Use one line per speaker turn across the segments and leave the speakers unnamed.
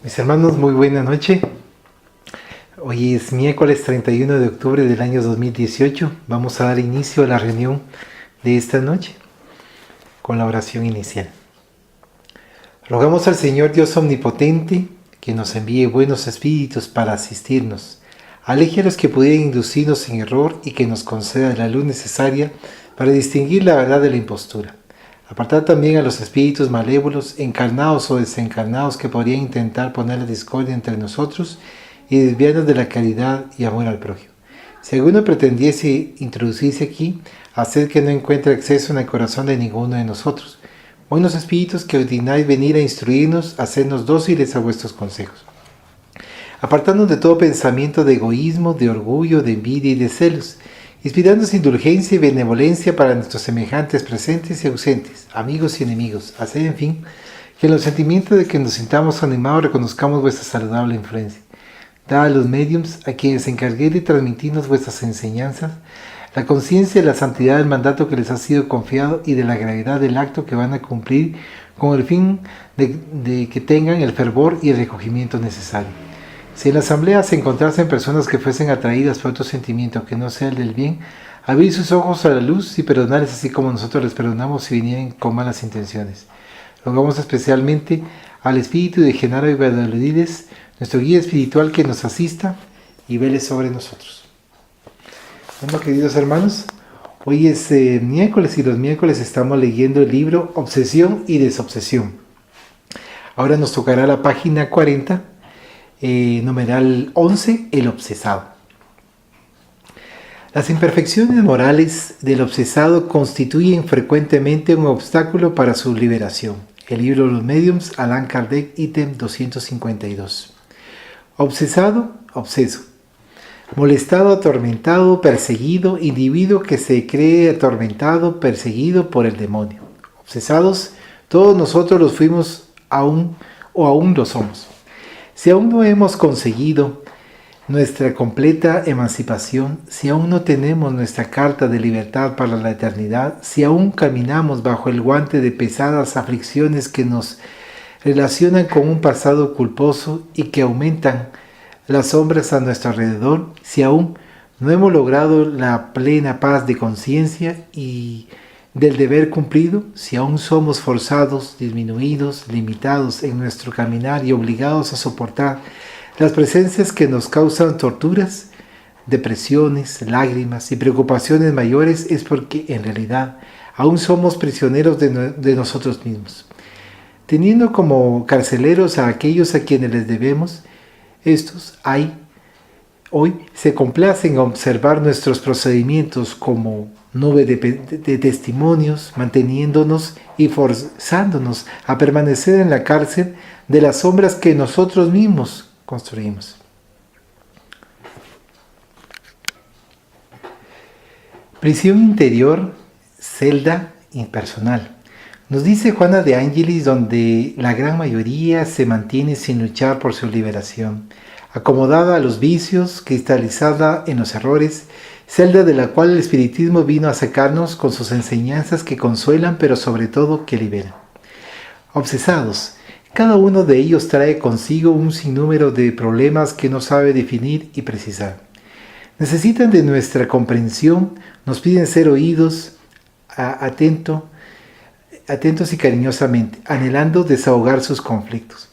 Mis hermanos, muy buena noche. Hoy es miércoles 31 de octubre del año 2018. Vamos a dar inicio a la reunión de esta noche con la oración inicial. Rogamos al Señor Dios Omnipotente que nos envíe buenos espíritus para asistirnos, aleje a los que pudieran inducirnos en error y que nos conceda la luz necesaria para distinguir la verdad de la impostura. Apartar también a los espíritus malévolos, encarnados o desencarnados, que podrían intentar poner la discordia entre nosotros y desviarnos de la caridad y amor al prójimo. Si alguno pretendiese introducirse aquí, haced que no encuentre acceso en el corazón de ninguno de nosotros. Buenos espíritus que ordináis venir a instruirnos, hacednos dóciles a vuestros consejos. Apartadnos de todo pensamiento de egoísmo, de orgullo, de envidia y de celos, inspirándonos indulgencia y benevolencia para nuestros semejantes presentes y ausentes, amigos y enemigos. Haced, en fin, que en los sentimientos de que nos sintamos animados reconozcamos vuestra saludable influencia. Dad a los médiums, a quienes encarguéis de transmitirnos vuestras enseñanzas, la conciencia de la santidad del mandato que les ha sido confiado y de la gravedad del acto que van a cumplir, con el fin de que tengan el fervor y el recogimiento necesario. Si en la asamblea se encontrasen personas que fuesen atraídas por otro sentimiento que no sea el del bien, abrir sus ojos a la luz y perdonarles así como nosotros les perdonamos si vinieran con malas intenciones. Rogamos especialmente al espíritu de Genaro y Valladolides, nuestro guía espiritual, que nos asista y vele sobre nosotros. Bueno, queridos hermanos, hoy es miércoles y los miércoles estamos leyendo el libro Obsesión y Desobsesión. Ahora nos tocará la página 40. Numeral 11, el obsesado. Las imperfecciones morales del obsesado constituyen frecuentemente un obstáculo para su liberación. El libro de los Mediums, Allan Kardec, ítem 252. Obsesado, obseso. Molestado, atormentado, perseguido, individuo que se cree atormentado, perseguido por el demonio. Obsesados, todos nosotros los fuimos aún lo somos. Si aún no hemos conseguido nuestra completa emancipación, si aún no tenemos nuestra carta de libertad para la eternidad, si aún caminamos bajo el guante de pesadas aflicciones que nos relacionan con un pasado culposo y que aumentan las sombras a nuestro alrededor, si aún no hemos logrado la plena paz de conciencia y del deber cumplido, si aún somos forzados, disminuidos, limitados en nuestro caminar y obligados a soportar las presencias que nos causan torturas, depresiones, lágrimas y preocupaciones mayores, es porque en realidad aún somos prisioneros de nosotros mismos. Teniendo como carceleros a aquellos a quienes les debemos, estos hoy se complacen en observar nuestros procedimientos como nube de testimonios, manteniéndonos y forzándonos a permanecer en la cárcel de las sombras que nosotros mismos construimos. Prisión interior, celda impersonal. Nos dice Juana de Ángelis, donde la gran mayoría se mantiene sin luchar por su liberación, acomodada a los vicios, cristalizada en los errores, celda de la cual el espiritismo vino a sacarnos con sus enseñanzas que consuelan, pero sobre todo que liberan. Obsesados, cada uno de ellos trae consigo un sinnúmero de problemas que no sabe definir y precisar. Necesitan de nuestra comprensión, nos piden ser oídos atentos y cariñosamente, anhelando desahogar sus conflictos.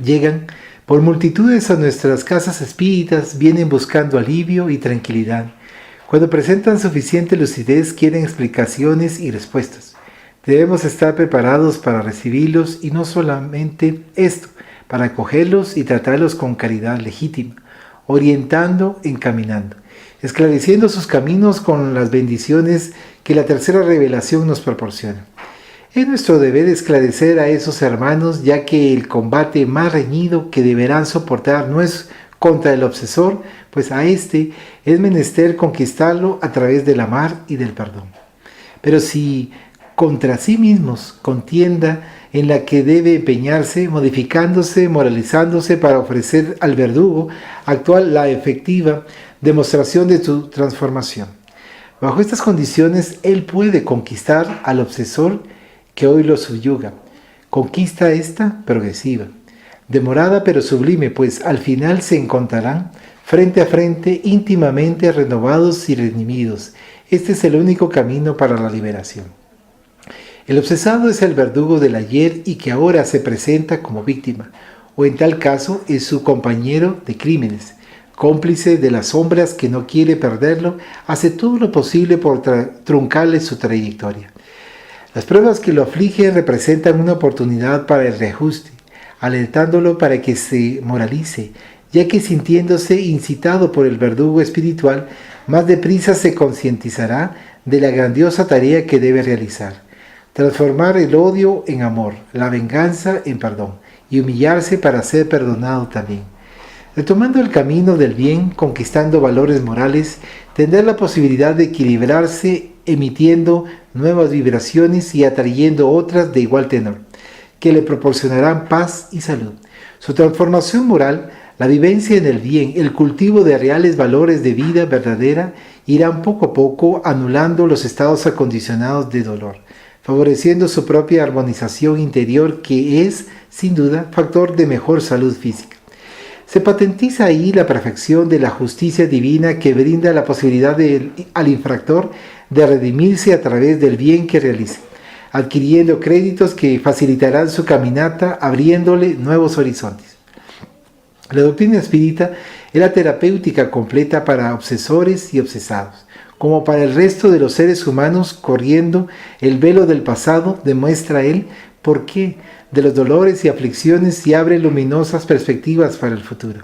Llegan por multitudes a nuestras casas espíritas, vienen buscando alivio y tranquilidad. Cuando presentan suficiente lucidez, quieren explicaciones y respuestas. Debemos estar preparados para recibirlos y no solamente esto, para acogerlos y tratarlos con caridad legítima, orientando, encaminando, esclareciendo sus caminos con las bendiciones que la tercera revelación nos proporciona. Es nuestro deber esclarecer a esos hermanos, ya que el combate más reñido que deberán soportar no es contra el obsesor, pues a este es menester conquistarlo a través del amar y del perdón. Pero si contra sí mismos contienda en la que debe empeñarse, modificándose, moralizándose para ofrecer al verdugo actual la efectiva demostración de su transformación. Bajo estas condiciones, él puede conquistar al obsesor que hoy lo subyuga. Conquista esta progresiva. Demorada pero sublime, pues al final se encontrarán frente a frente, íntimamente renovados y redimidos. Este es el único camino para la liberación. El obsesado es el verdugo del ayer y que ahora se presenta como víctima, o en tal caso es su compañero de crímenes. Cómplice de las sombras que no quiere perderlo, hace todo lo posible por truncarle su trayectoria. Las pruebas que lo afligen representan una oportunidad para el reajuste, alertándolo para que se moralice, ya que sintiéndose incitado por el verdugo espiritual, más deprisa se concientizará de la grandiosa tarea que debe realizar: transformar el odio en amor, la venganza en perdón, y humillarse para ser perdonado también. Retomando el camino del bien, conquistando valores morales, tendrá la posibilidad de equilibrarse emitiendo nuevas vibraciones y atrayendo otras de igual tenor, que le proporcionarán paz y salud. Su transformación moral, la vivencia en el bien, el cultivo de reales valores de vida verdadera, irán poco a poco anulando los estados acondicionados de dolor, favoreciendo su propia armonización interior, que es, sin duda, factor de mejor salud física. Se patentiza ahí la perfección de la justicia divina, que brinda la posibilidad al infractor de redimirse a través del bien que realice, adquiriendo créditos que facilitarán su caminata, abriéndole nuevos horizontes. La doctrina espírita es la terapéutica completa para obsesores y obsesados, como para el resto de los seres humanos. Corriendo el velo del pasado, demuestra él por qué de los dolores y aflicciones y abre luminosas perspectivas para el futuro.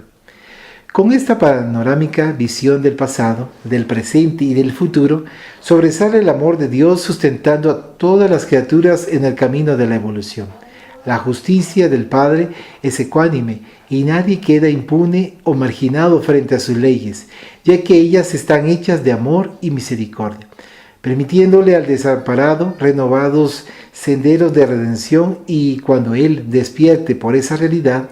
Con esta panorámica visión del pasado, del presente y del futuro, sobresale el amor de Dios, sustentando a todas las criaturas en el camino de la evolución. La justicia del Padre es ecuánime y nadie queda impune o marginado frente a sus leyes, ya que ellas están hechas de amor y misericordia, permitiéndole al desamparado renovados senderos de redención, y cuando él despierte por esa realidad,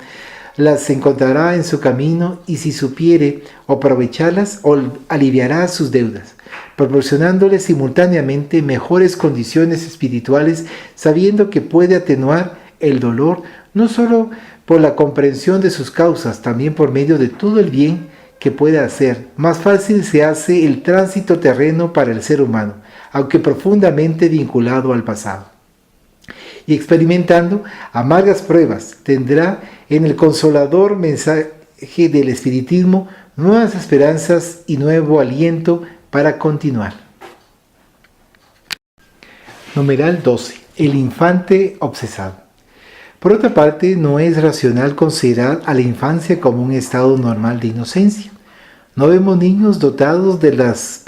las encontrará en su camino, y si supiere aprovecharlas, aliviará sus deudas, proporcionándole simultáneamente mejores condiciones espirituales, sabiendo que puede atenuar el dolor no solo por la comprensión de sus causas, también por medio de todo el bien que puede hacer. Más fácil se hace el tránsito terreno para el ser humano, aunque profundamente vinculado al pasado. Y experimentando amargas pruebas, tendrá en el consolador mensaje del espiritismo nuevas esperanzas y nuevo aliento para continuar. Numeral 12. El infante obsesado. Por otra parte, no es racional considerar a la infancia como un estado normal de inocencia. No vemos niños dotados de los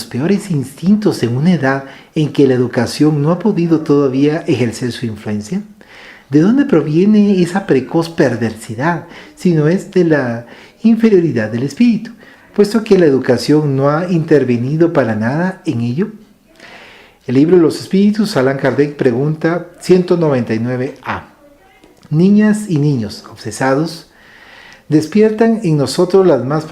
peores instintos en una edad en que la educación no ha podido todavía ejercer su influencia. ¿De dónde proviene esa precoz perversidad? Si no es de la inferioridad del espíritu, puesto que la educación no ha intervenido para nada en ello. El libro Los Espíritus, Allan Kardec, pregunta 199a. Niñas y niños obsesados despiertan en nosotros los más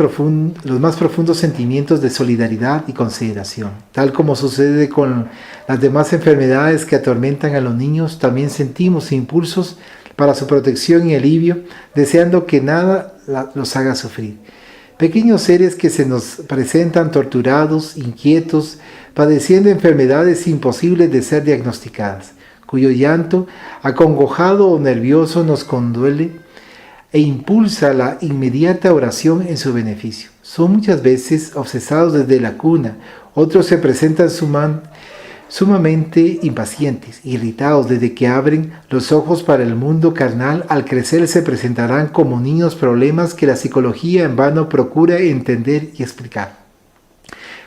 profundos sentimientos de solidaridad y consideración. Tal como sucede con las demás enfermedades que atormentan a los niños, también sentimos impulsos para su protección y alivio, deseando que nada los haga sufrir. Pequeños seres que se nos presentan torturados, inquietos, padeciendo enfermedades imposibles de ser diagnosticadas, cuyo llanto, acongojado o nervioso, nos conduele e impulsa la inmediata oración en su beneficio. Son muchas veces obsesados desde la cuna, otros se presentan sumamente impacientes, irritados desde que abren los ojos para el mundo carnal. Al crecer se presentarán como niños problemas que la psicología en vano procura entender y explicar.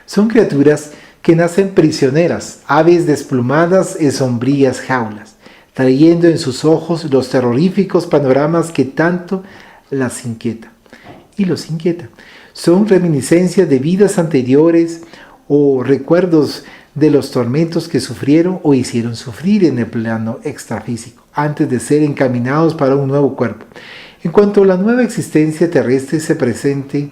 Son criaturas que nacen prisioneras, aves desplumadas en sombrías jaulas, trayendo en sus ojos los terroríficos panoramas que tanto las inquieta y los inquieta. Son reminiscencias de vidas anteriores o recuerdos de los tormentos que sufrieron o hicieron sufrir en el plano extrafísico, antes de ser encaminados para un nuevo cuerpo. En cuanto a la nueva existencia terrestre se presente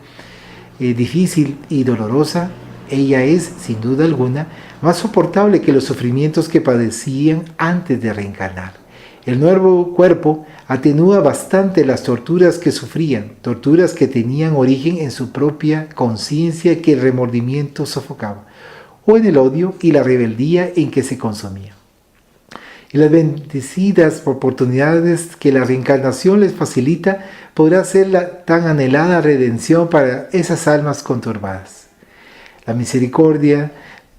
difícil y dolorosa, ella es, sin duda alguna, más soportable que los sufrimientos que padecían antes de reencarnar. El nuevo cuerpo atenúa bastante las torturas que sufrían, torturas que tenían origen en su propia conciencia que el remordimiento sofocaba, o en el odio y la rebeldía en que se consumía. Y las bendecidas oportunidades que la reencarnación les facilita podrá ser la tan anhelada redención para esas almas conturbadas. La misericordia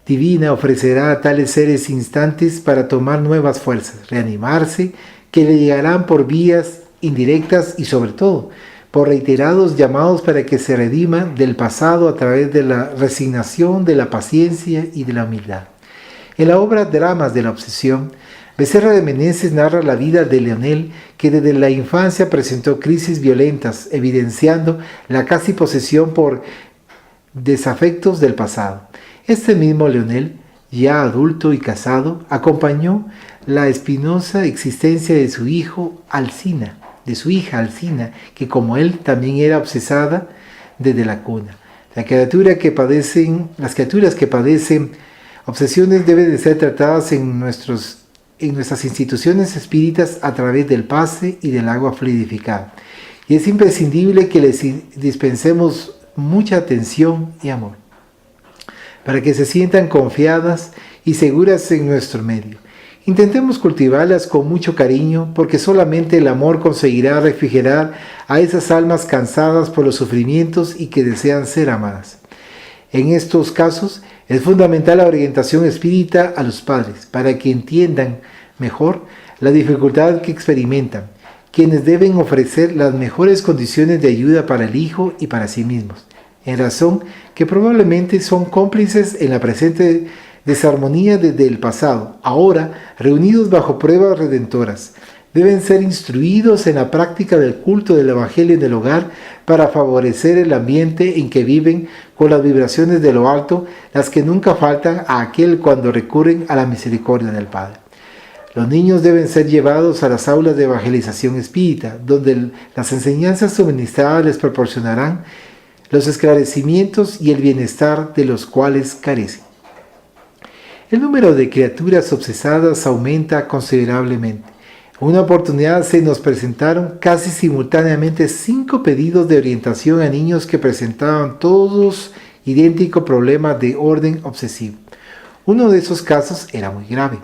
divina ofrecerá a tales seres instantes para tomar nuevas fuerzas, reanimarse, que le llegarán por vías indirectas y sobre todo por reiterados llamados para que se rediman del pasado a través de la resignación, de la paciencia y de la humildad. En la obra Dramas de la Obsesión, Becerra de Meneses narra la vida de Leonel, que desde la infancia presentó crisis violentas, evidenciando la casi posesión por desafectos del pasado. Este mismo Leonel, ya adulto y casado, acompañó la espinosa existencia de su hija Alcina, que como él también era obsesada desde la cuna. Las criaturas que padecen obsesiones deben de ser tratadas en nuestras instituciones espíritas a través del pase y del agua fluidificada. Y es imprescindible que les dispensemos mucha atención y amor, para que se sientan confiadas y seguras en nuestro medio. Intentemos cultivarlas con mucho cariño, porque solamente el amor conseguirá refrigerar a esas almas cansadas por los sufrimientos y que desean ser amadas. En estos casos es fundamental la orientación espírita a los padres, para que entiendan mejor la dificultad que experimentan, quienes deben ofrecer las mejores condiciones de ayuda para el hijo y para sí mismos, en razón que probablemente son cómplices en la presente desarmonía desde el pasado, ahora reunidos bajo pruebas redentoras. Deben ser instruidos en la práctica del culto del Evangelio en el hogar para favorecer el ambiente en que viven con las vibraciones de lo alto, las que nunca faltan a aquel cuando recurren a la misericordia del Padre. Los niños deben ser llevados a las aulas de evangelización espírita, donde las enseñanzas suministradas les proporcionarán los esclarecimientos y el bienestar de los cuales carecen. El número de criaturas obsesadas aumenta considerablemente. En una oportunidad se nos presentaron casi simultáneamente 5 pedidos de orientación a niños que presentaban todos idéntico problema de orden obsesivo. Uno de esos casos era muy grave.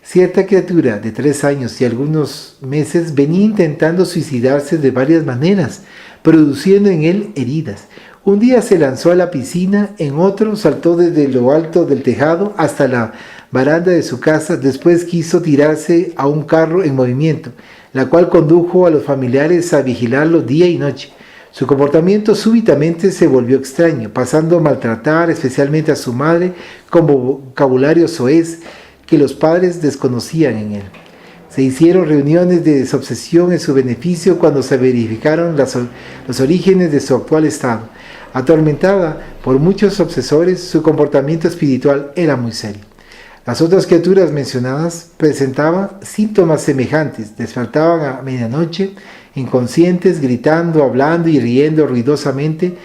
Cierta criatura de 3 años y algunos meses venía intentando suicidarse de varias maneras, produciendo en él heridas. Un día se lanzó a la piscina, en otro saltó desde lo alto del tejado hasta la baranda de su casa, después quiso tirarse a un carro en movimiento, la cual condujo a los familiares a vigilarlo día y noche. Su comportamiento súbitamente se volvió extraño, pasando a maltratar especialmente a su madre con vocabulario soez que los padres desconocían en él. Se hicieron reuniones de desobsesión en su beneficio cuando se verificaron los orígenes de su actual estado. Atormentada por muchos obsesores, su comportamiento espiritual era muy serio. Las otras criaturas mencionadas presentaban síntomas semejantes, despertaban a medianoche, inconscientes, gritando, hablando y riendo ruidosamente,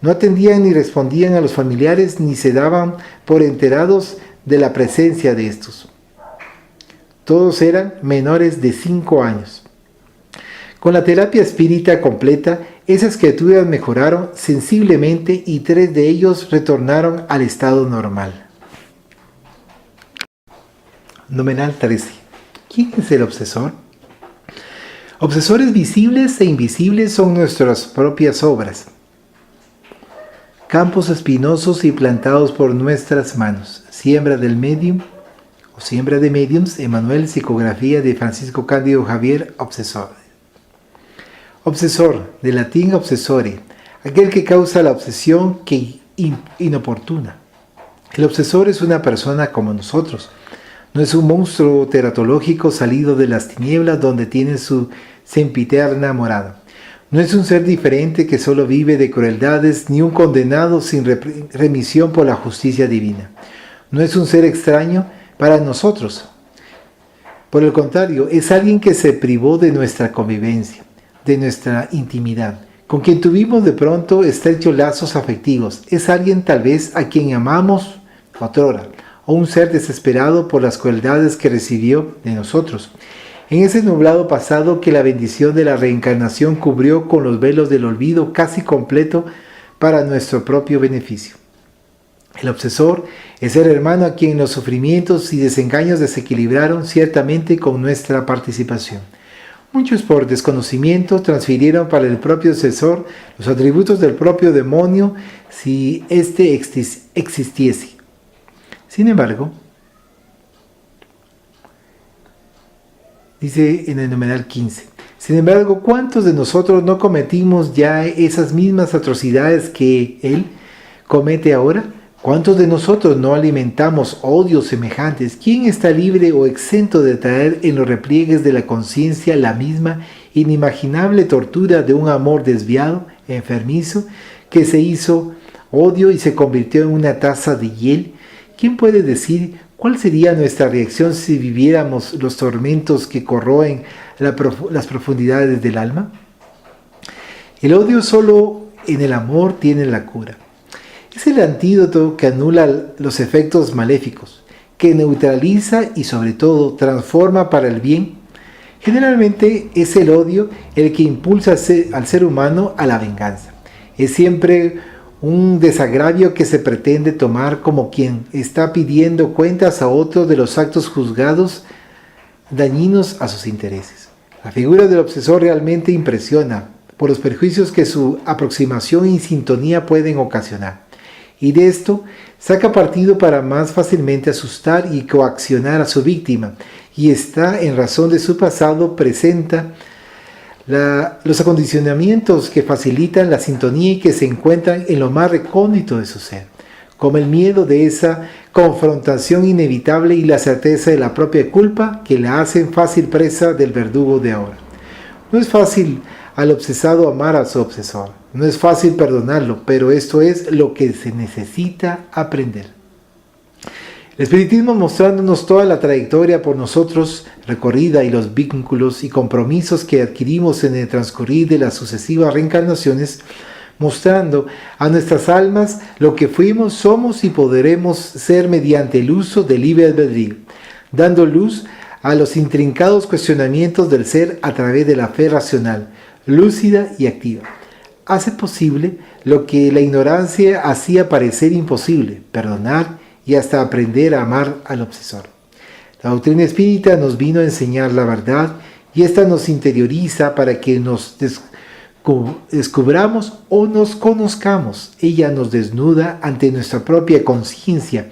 no atendían ni respondían a los familiares ni se daban por enterados de la presencia de estos. Todos eran menores de 5 años. Con la terapia espírita completa, esas criaturas mejoraron sensiblemente y 3 de ellos retornaron al estado normal. Nomenal 13. ¿Quién es el obsesor? Obsesores visibles e invisibles son nuestras propias obras, campos espinosos y plantados por nuestras manos. Siembra del medium o siembra de mediums, Emanuel, psicografía de Francisco Cándido Javier, obsesor. Obsesor, de latín obsesore, aquel que causa la obsesión que inoportuna. El obsesor es una persona como nosotros. No es un monstruo teratológico salido de las tinieblas donde tiene su sempiterna morada. No es un ser diferente que solo vive de crueldades, ni un condenado sin remisión por la justicia divina. No es un ser extraño para nosotros. Por el contrario, es alguien que se privó de nuestra convivencia, de nuestra intimidad, con quien tuvimos de pronto estrechos lazos afectivos. Es alguien tal vez a quien amamos otrora, o un ser desesperado por las crueldades que recibió de nosotros. en ese nublado pasado que la bendición de la reencarnación cubrió con los velos del olvido casi completo para nuestro propio beneficio. El obsesor es el hermano a quien los sufrimientos y desengaños desequilibraron ciertamente con nuestra participación. Muchos por desconocimiento transfirieron para el propio obsesor los atributos del propio demonio si éste existiese. Sin embargo, dice en el numeral 15, sin embargo, ¿cuántos de nosotros no cometimos ya esas mismas atrocidades que él comete ahora? ¿Cuántos de nosotros no alimentamos odios semejantes? ¿Quién está libre o exento de traer en los repliegues de la conciencia la misma inimaginable tortura de un amor desviado, enfermizo, que se hizo odio y se convirtió en una taza de hiel? ¿Quién puede decir cuál sería nuestra reacción si viviéramos los tormentos que corroen las profundidades del alma? El odio solo en el amor tiene la cura. Es el antídoto que anula los efectos maléficos, que neutraliza y sobre todo transforma para el bien. Generalmente es el odio el que impulsa al ser humano a la venganza. Es siempre un desagravio que se pretende tomar como quien está pidiendo cuentas a otro de los actos juzgados dañinos a sus intereses. La figura del obsesor realmente impresiona por los perjuicios que su aproximación y sintonía pueden ocasionar. Y de esto saca partido para más fácilmente asustar y coaccionar a su víctima, y está en razón de su pasado presenta los acondicionamientos que facilitan la sintonía y que se encuentran en lo más recóndito de su ser, como el miedo de esa confrontación inevitable y la certeza de la propia culpa que la hacen fácil presa del verdugo de ahora. No es fácil al obsesado amar a su obsesor. No es fácil perdonarlo, pero esto es lo que se necesita aprender. El Espiritismo, mostrándonos toda la trayectoria por nosotros recorrida y los vínculos y compromisos que adquirimos en el transcurrir de las sucesivas reencarnaciones, mostrando a nuestras almas lo que fuimos, somos y podremos ser mediante el uso del libre albedrío, dando luz a los intrincados cuestionamientos del ser a través de la fe racional, lúcida y activa. Hace posible lo que la ignorancia hacía parecer imposible, perdonar y hasta aprender a amar al obsesor. La doctrina espírita nos vino a enseñar la verdad y esta nos interioriza para que nos descubramos o nos conozcamos. Ella nos desnuda ante nuestra propia conciencia,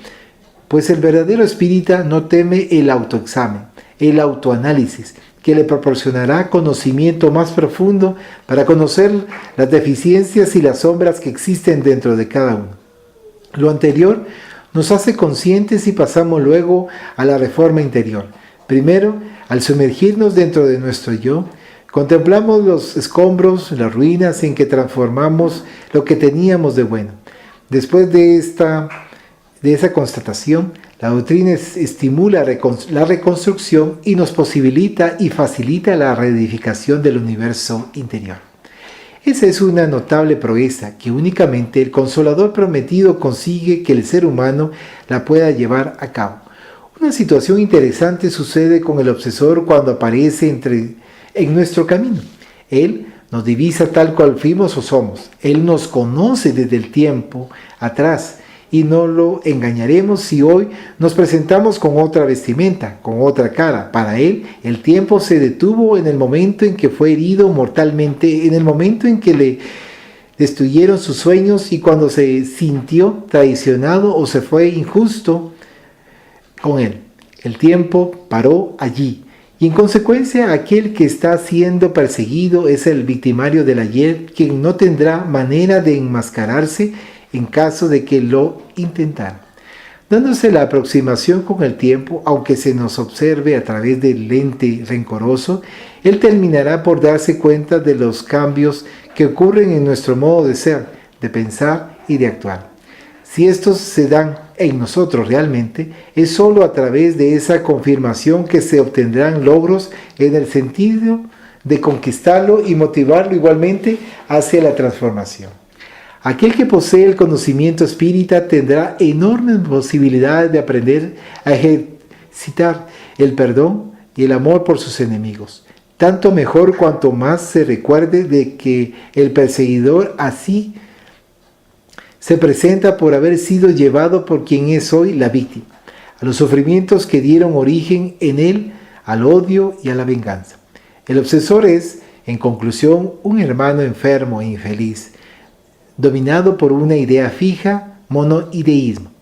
pues el verdadero espírita no teme el autoexamen, el autoanálisis, que le proporcionará conocimiento más profundo para conocer las deficiencias y las sombras que existen dentro de cada uno. Lo anterior nos hace conscientes y pasamos luego a la reforma interior. Primero, al sumergirnos dentro de nuestro yo, contemplamos los escombros, las ruinas en que transformamos lo que teníamos de bueno. Después de esa constatación, la doctrina estimula la reconstrucción y nos posibilita y facilita la reedificación del universo interior. Esa es una notable proeza que únicamente el Consolador Prometido consigue que el ser humano la pueda llevar a cabo. Una situación interesante sucede con el obsesor cuando aparece en nuestro camino. Él nos divisa tal cual fuimos o somos. Él nos conoce desde el tiempo atrás y no lo engañaremos si hoy nos presentamos con otra vestimenta, con otra cara. Para él, el tiempo se detuvo en el momento en que fue herido mortalmente, en el momento en que le destruyeron sus sueños y cuando se sintió traicionado o se fue injusto con él. El tiempo paró allí. Y en consecuencia, aquel que está siendo perseguido es el victimario del ayer, quien no tendrá manera de enmascararse en caso de que lo intentara. Dándose la aproximación con el tiempo, aunque se nos observe a través del lente rencoroso, él terminará por darse cuenta de los cambios que ocurren en nuestro modo de ser, de pensar y de actuar. Si estos se dan en nosotros realmente, es sólo a través de esa confirmación que se obtendrán logros en el sentido de conquistarlo y motivarlo igualmente hacia la transformación. Aquel que posee el conocimiento espírita tendrá enormes posibilidades de aprender a ejercitar el perdón y el amor por sus enemigos. Tanto mejor cuanto más se recuerde de que el perseguidor así se presenta por haber sido llevado por quien es hoy la víctima, a los sufrimientos que dieron origen en él al odio y a la venganza. El obsesor es, en conclusión, un hermano enfermo e infeliz, dominado por una idea fija, monoideísmo,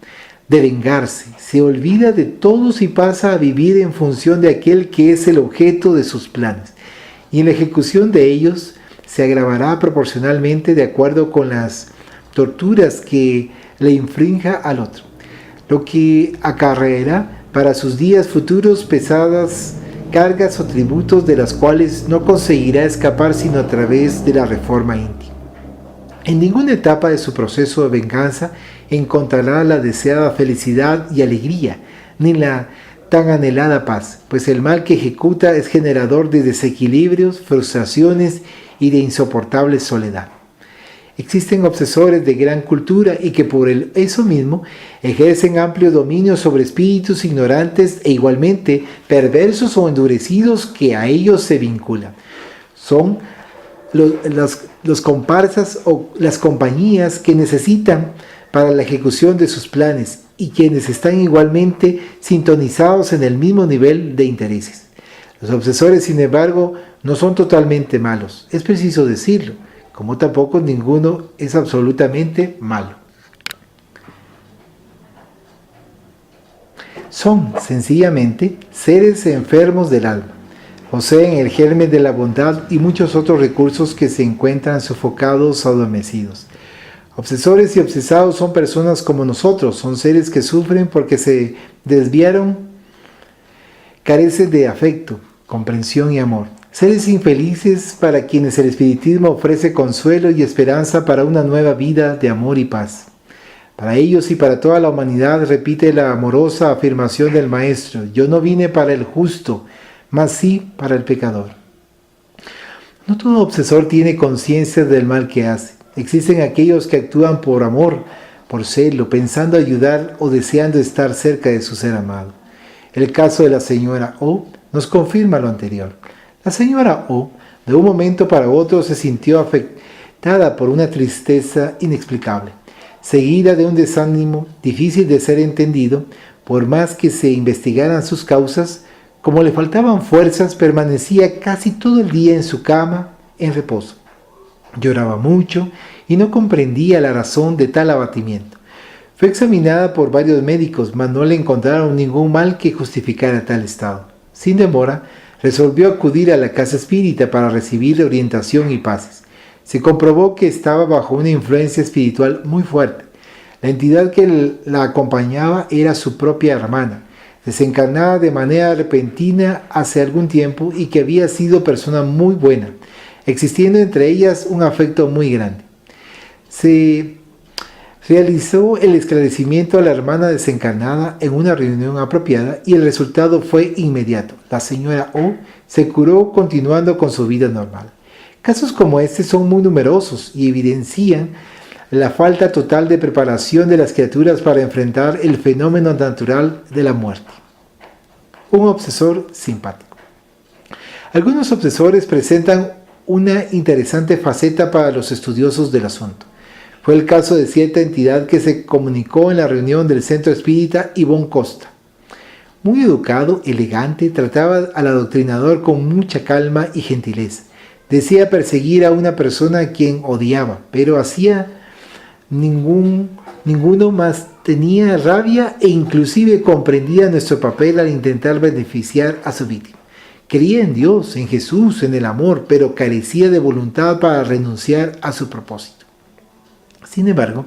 de vengarse. Se olvida de todos y pasa a vivir en función de aquel que es el objeto de sus planes, y en la ejecución de ellos se agravará proporcionalmente de acuerdo con las torturas que le infrinja al otro, lo que acarreará para sus días futuros pesadas cargas o tributos de las cuales no conseguirá escapar sino a través de la reforma íntima. En ninguna etapa de su proceso de venganza encontrará la deseada felicidad y alegría, ni la tan anhelada paz, pues el mal que ejecuta es generador de desequilibrios, frustraciones y de insoportable soledad. Existen obsesores de gran cultura y que por eso mismo ejercen amplio dominio sobre espíritus ignorantes e igualmente perversos o endurecidos que a ellos se vinculan. Son los comparsas o las compañías que necesitan para la ejecución de sus planes y quienes están igualmente sintonizados en el mismo nivel de intereses. Los obsesores, sin embargo, no son totalmente malos, es preciso decirlo, como tampoco ninguno es absolutamente malo. Son, sencillamente, seres enfermos del alma. Poseen el germen de la bondad y muchos otros recursos que se encuentran sofocados o adormecidos. Obsesores y obsesados son personas como nosotros, son seres que sufren porque se desviaron, carecen de afecto, comprensión y amor. Seres infelices para quienes el espiritismo ofrece consuelo y esperanza para una nueva vida de amor y paz. Para ellos y para toda la humanidad repite la amorosa afirmación del Maestro: yo no vine para el justo, mas sí para el pecador. No todo obsesor tiene conciencia del mal que hace. Existen aquellos que actúan por amor, por celo, pensando ayudar o deseando estar cerca de su ser amado. El caso de la señora O nos confirma lo anterior. La señora O, de un momento para otro, se sintió afectada por una tristeza inexplicable, seguida de un desánimo difícil de ser entendido, por más que se investigaran sus causas. Como le faltaban fuerzas, permanecía casi todo el día en su cama, en reposo. Lloraba mucho y no comprendía la razón de tal abatimiento. Fue examinada por varios médicos, mas no le encontraron ningún mal que justificara tal estado. Sin demora, resolvió acudir a la casa espírita para recibir orientación y paces. Se comprobó que estaba bajo una influencia espiritual muy fuerte. La entidad que la acompañaba era su propia hermana, desencarnada de manera repentina hace algún tiempo y que había sido persona muy buena, existiendo entre ellas un afecto muy grande. Se realizó el esclarecimiento a la hermana desencarnada en una reunión apropiada y el resultado fue inmediato. La señora O se curó continuando con su vida normal. Casos como este son muy numerosos y evidencian la falta total de preparación de las criaturas para enfrentar el fenómeno natural de la muerte. Un obsesor simpático. Algunos obsesores presentan una interesante faceta para los estudiosos del asunto. Fue el caso de cierta entidad que se comunicó en la reunión del Centro Espírita Ivonne Costa. Muy educado, elegante, trataba al adoctrinador con mucha calma y gentileza. Decía perseguir a una persona a quien odiaba, pero hacía ninguno más. Tenía rabia e inclusive comprendía nuestro papel al intentar beneficiar a su víctima. Creía en Dios, en Jesús, en el amor, pero carecía de voluntad para renunciar a su propósito. Sin embargo,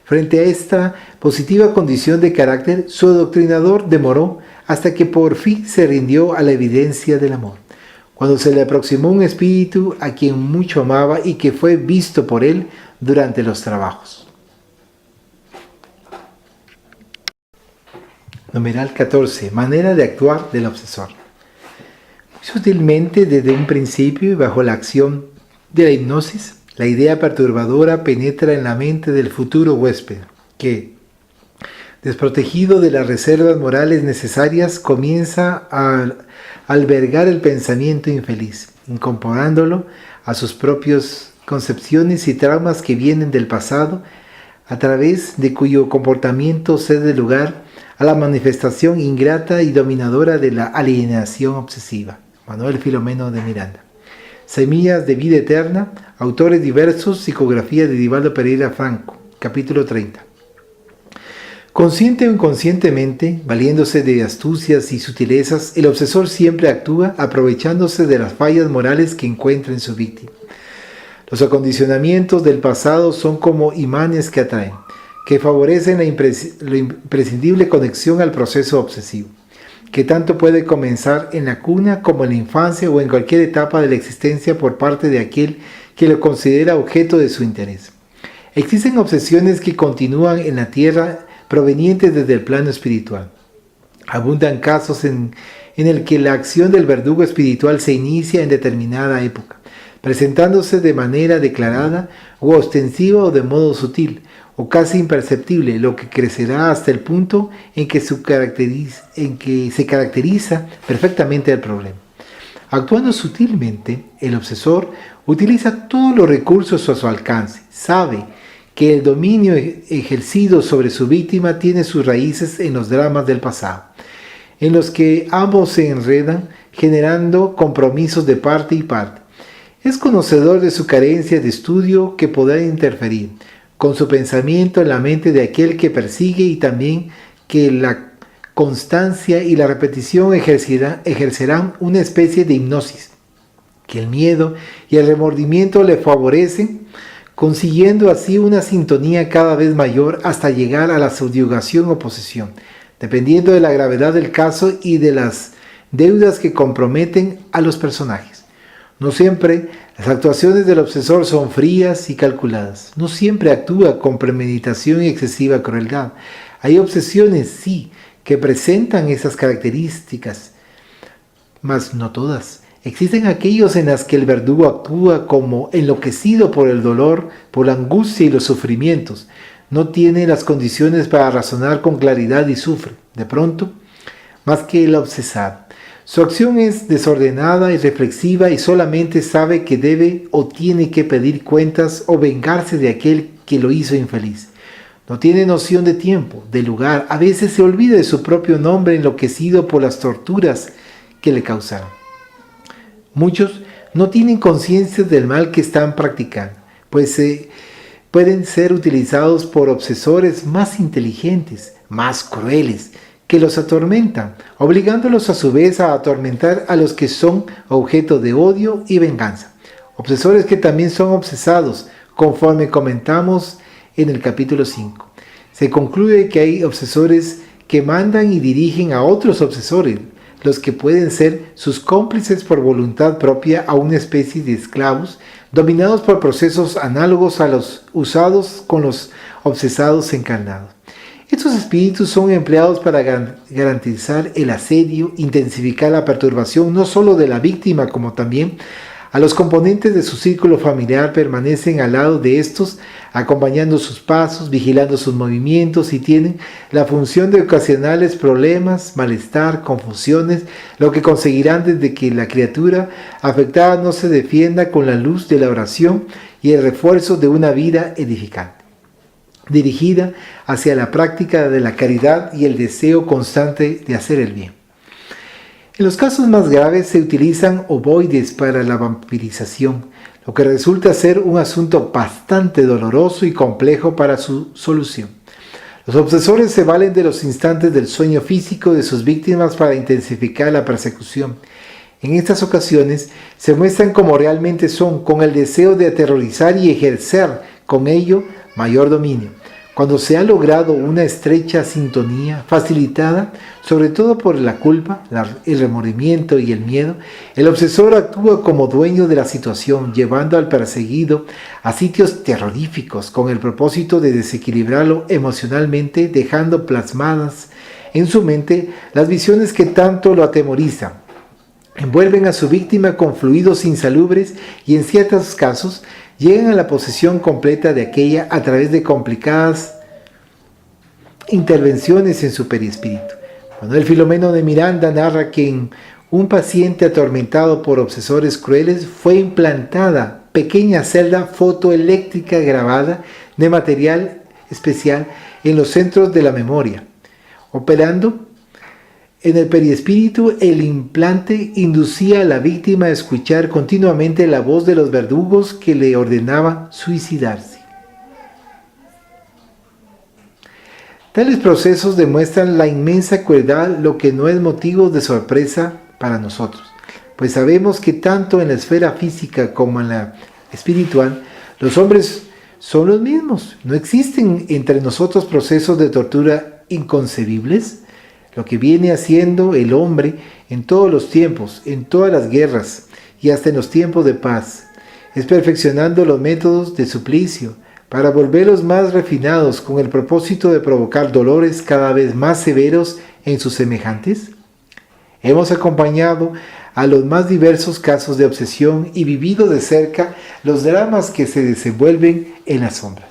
frente a esta positiva condición de carácter, su adoctrinador demoró hasta que por fin se rindió a la evidencia del amor. Cuando se le aproximó un espíritu a quien mucho amaba y que fue visto por él durante los trabajos. Numeral 14. Manera de actuar del obsesor. Muy sutilmente, desde un principio y bajo la acción de la hipnosis, la idea perturbadora penetra en la mente del futuro huésped, que, desprotegido de las reservas morales necesarias, comienza a albergar el pensamiento infeliz, incorporándolo a sus propias concepciones y traumas que vienen del pasado, a través de cuyo comportamiento cede lugar a la manifestación ingrata y dominadora de la alienación obsesiva. Manuel Filomeno de Miranda. Semillas de vida eterna, autores diversos, psicografía de Divaldo Pereira Franco, capítulo 30. Consciente o inconscientemente, valiéndose de astucias y sutilezas, el obsesor siempre actúa aprovechándose de las fallas morales que encuentra en su víctima. Los acondicionamientos del pasado son como imanes que atraen, que favorecen la imprescindible conexión al proceso obsesivo, que tanto puede comenzar en la cuna como en la infancia o en cualquier etapa de la existencia por parte de aquel que lo considera objeto de su interés. Existen obsesiones que continúan en la tierra provenientes desde el plano espiritual. Abundan casos en el que la acción del verdugo espiritual se inicia en determinada época, presentándose de manera declarada o ostensiva o de modo sutil, o casi imperceptible, lo que crecerá hasta el punto en que se caracteriza perfectamente el problema. Actuando sutilmente, el obsesor utiliza todos los recursos a su alcance. Sabe que el dominio ejercido sobre su víctima tiene sus raíces en los dramas del pasado, en los que ambos se enredan, generando compromisos de parte y parte. Es conocedor de su carencia de estudio que podrá interferir con su pensamiento en la mente de aquel que persigue, y también que la constancia y la repetición ejercerán una especie de hipnosis, que el miedo y el remordimiento le favorecen, consiguiendo así una sintonía cada vez mayor hasta llegar a la subyugación o posesión, dependiendo de la gravedad del caso y de las deudas que comprometen a los personajes. No siempre las actuaciones del obsesor son frías y calculadas. No siempre actúa con premeditación y excesiva crueldad. Hay obsesiones, sí, que presentan esas características, mas no todas. Existen aquellos en las que el verdugo actúa como enloquecido por el dolor, por la angustia y los sufrimientos. No tiene las condiciones para razonar con claridad y sufre, de pronto, más que el obsesado. Su acción es desordenada y reflexiva y solamente sabe que debe o tiene que pedir cuentas o vengarse de aquel que lo hizo infeliz. No tiene noción de tiempo, de lugar. A veces se olvida de su propio nombre, enloquecido por las torturas que le causaron. Muchos no tienen conciencia del mal que están practicando, pues pueden ser utilizados por obsesores más inteligentes, más crueles, que los atormentan, obligándolos a su vez a atormentar a los que son objeto de odio y venganza. Obsesores que también son obsesados, conforme comentamos en el capítulo 5. Se concluye que hay obsesores que mandan y dirigen a otros obsesores, los que pueden ser sus cómplices por voluntad propia, a una especie de esclavos, dominados por procesos análogos a los usados con los obsesados encarnados. Estos espíritus son empleados para garantizar el asedio, intensificar la perturbación no solo de la víctima, como también a los componentes de su círculo familiar. Permanecen al lado de estos, acompañando sus pasos, vigilando sus movimientos, y tienen la función de ocasionarles problemas, malestar, confusiones, lo que conseguirán desde que la criatura afectada no se defienda con la luz de la oración y el refuerzo de una vida edificante, dirigida hacia la práctica de la caridad y el deseo constante de hacer el bien. En los casos más graves se utilizan ovoides para la vampirización, lo que resulta ser un asunto bastante doloroso y complejo para su solución. Los obsesores se valen de los instantes del sueño físico de sus víctimas para intensificar la persecución. En estas ocasiones se muestran como realmente son, con el deseo de aterrorizar y ejercer con ello mayor dominio. Cuando se ha logrado una estrecha sintonía, facilitada sobre todo por la culpa, el remordimiento y el miedo, el obsesor actúa como dueño de la situación, llevando al perseguido a sitios terroríficos con el propósito de desequilibrarlo emocionalmente, dejando plasmadas en su mente las visiones que tanto lo atemorizan. Envuelven a su víctima con fluidos insalubres y en ciertos casos llegan a la posesión completa de aquella a través de complicadas intervenciones en su perispíritu. Manuel Filomeno de Miranda narra que en un paciente atormentado por obsesores crueles, fue implantada pequeña celda fotoeléctrica grabada de material especial en los centros de la memoria. Operando en el perispíritu, el implante inducía a la víctima a escuchar continuamente la voz de los verdugos que le ordenaban suicidarse. Tales procesos demuestran la inmensa crueldad, lo que no es motivo de sorpresa para nosotros, pues sabemos que tanto en la esfera física como en la espiritual, los hombres son los mismos. No existen entre nosotros procesos de tortura inconcebibles. Lo que viene haciendo el hombre en todos los tiempos, en todas las guerras y hasta en los tiempos de paz, es perfeccionando los métodos de suplicio para volverlos más refinados con el propósito de provocar dolores cada vez más severos en sus semejantes. Hemos acompañado a los más diversos casos de obsesión y vivido de cerca los dramas que se desenvuelven en las sombras.